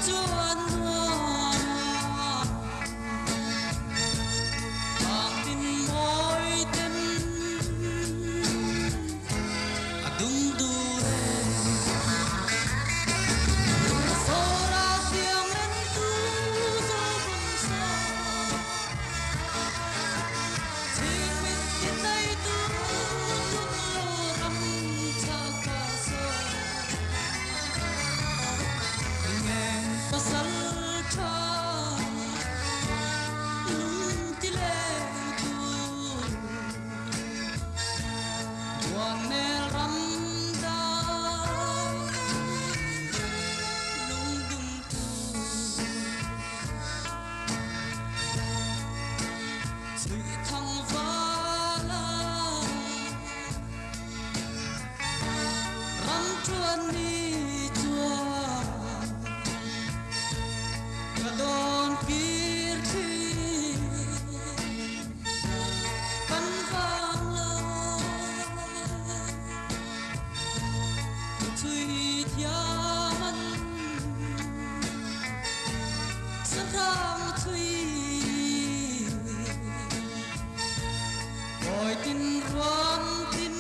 chuan hoa hàng tin môi tên đúng đủ ra tiếng lên tu do bông xa chỉ mình tin tay tu lúc lo rắm cha ca sơ nghe ta sal cha lung ti le tu wan ne ram da lung dum tu sui thăng va la ram chuan ni chua ka don kir thi kan vang la chui thia man sa thang chui oi tin ram tin